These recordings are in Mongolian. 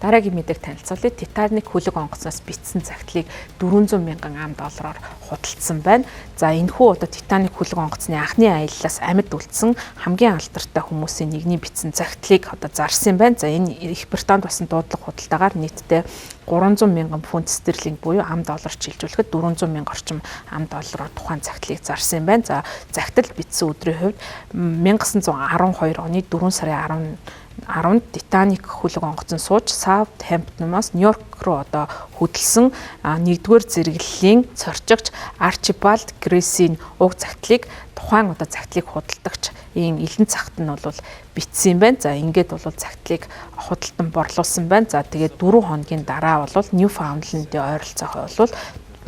Дараагийн мэдээг танилцуулъя. Титаник хөлөг онгоцноос бичсэн загтлыг 400 мянган $. Худалдсан байна. За энэхүү одоо Титаник хөлөг онгоцны анхны аяллаас амьд үлдсэн хамгийн алдартай хүмүүсийн нэгний бичсэн загтлыг одоо зарсан байна. За энэ Их Британд басан дуудлага худалдаагаар нийтдээ 300 мянган фунт стерлинг буюу $. Шилжүүлэхэд 400 мянга орчим $. Тухайн загтлыг зарсан байна. За загтал бичсэн өдрийн хувьд 1912 оны 4 сарын 10-нд Титаник хөлөг онгоцон сууж Саутгемптоноос Нью-Йорк руу одоо хөдөлсөн 1-р зэрэглэлийн цорчигч Арчибальд Грессийн уг загтлыг тухайн одоо загтлыг худалдагч ийм элен цагт нь бол бичсэн байна. За ингээд бол загтлыг худалдан борлуулсан байна. За тэгээд 4 хоногийн дараа бол Ньюфаундлендийн ойролцоохоо бол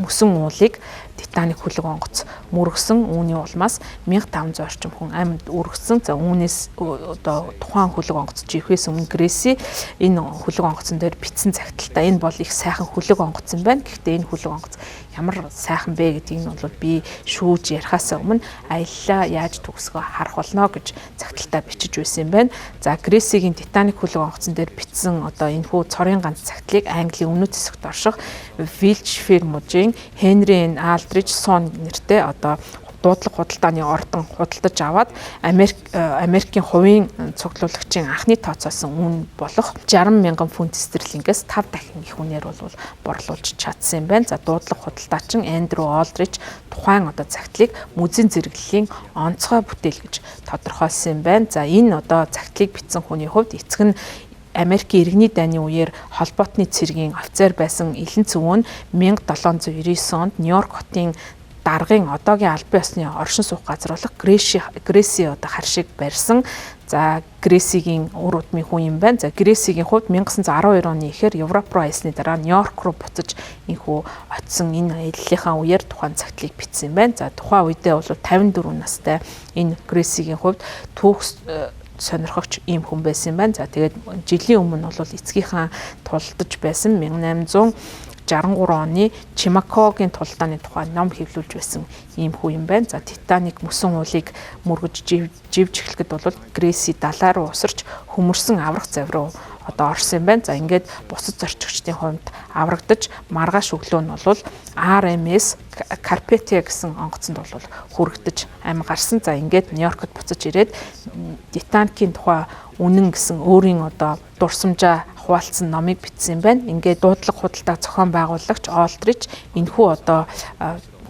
мөсөн уулыг Титаник хөлөг онгоц мөргсөн. Үүний улмаас 1500 орчим хүн амьд өргөсөн. За үүнээс одоо тухайн хөлөг онгоц жихээс өмнө Гресси энэ хөлөг онгоцон дээр бичсэн загталтаа энэ бол их сайхан хөлөг онгоц юм байна. Гэхдээ энэ хөлөг онгоц ямар сайхан бэ гэдгийг нь бол би шүүж ярихаас өмнө аяллаа яаж төгсгөө харах болно гэж загталтаа бичиж байсан юм байна. За Грессигийн Титаник хөлөг онгоцон дээр бичсэн одоо энэ хүү цорын ганц загтлыг Английн өмнөд хэсэгт орших Вилчфир мужийн Хенри Алдриж Сон нэртэй одоо дуудлага худалдааны ордон худалдаж аваад Америкийн хувийн цуглуулагчийн анхны тооцоосон үн болох 60 мянган фунт стерлингээс 5 дахин их үнээр бол борлуулж чадсан юм байна. За дуудлага худалдаачин Эндрю Олдрич тухайн одоо загтлыг музейн зэрэглэлийн онцгой бүтээл гэж тодорхойлсон юм байна. За энэ одоо загтлыг бичсэн хүний хувьд эцэг нь Америкийн иргэний дайны үеэр холбоотны цэргийн офицер байсан Элен Цөвөн 1799 онд Нью-Йорк хотын даргын одоогийн албан ёсны оршин суух газар болох Гресси одоо харшиг барьсан. За Грессигийн үр удмын хүн юм байна. За Грессигийн хувьд 1912 оны эхээр Европ руу аялсны дараа Нью-Йорк руу буцаж инхүү очсон энэ аяллахаа үеэр тухайн загтлыг бичсэн юм байна. За тухайн үедээ бол 54 настай энэ Грессигийн хувьд түүх сонирхогч ийм хүн байсан юм байна. За тэгээд жилийн өмнө бол эцгийнхаа тулдаж байсан 1863 оны Чимакогийн тулдааны тухай ном хэвлүүлж байсан ийм хүн юм байна. За Титаник мөсөн уулыг мөргөж живж эхлэхэд бол Гресси далай руу усарч хөмөрсөн аврах завь руу одоо орсон юм байна. За ингээд бусад зорчигчдын хувьд аврагдаж маргааш өглөө нь бол RMS Carpathia гэсэн онгоцонд бол хүрэгдэж амь гарсан. За ингээд Нью-Йоркт буцаж ирээд Титаникийн тухай үнэн гэсэн өөрийн одоо дурсамжаа хуваалцсан номыг бичсэн юм байна. Ингээд дуудлага худалдаа зохион байгуулагч Олдрич энэхүү одоо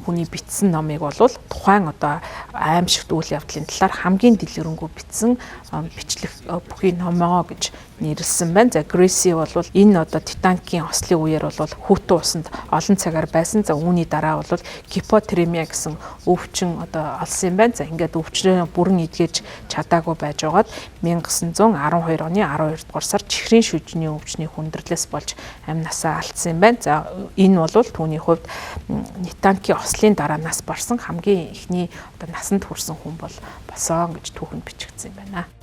хүний бичсэн номыг бол тухайн одоо аимшигт үйл явдлын талаар хамгийн дэлгэрэнгүй бичсэн бичлэг бүхий номоо гэж нэрлсэн байна. За Гресси бол энэ одоо Титаникийн ослын үеэр бол хүүтэн усанд олон цагаар байсан. За үүний дараа бол гипотермия гэсэн өвчин одоо олсон юм байна. За ингээд өвчнөө бүрэн эдгэж чадаагүй байж байгаад 1912 оны 12 дугаар сард чихрийн шүжний өвчний хүндрэлээс болж амь насаа алдсан юм байна. За энэ бол түүний хувьд Титаникийн ослын дараа нас барсан хамгийн ихний одоо насанд хүрсэн хүн бол болсон гэж түүхэнд бичигдсэн юм байна.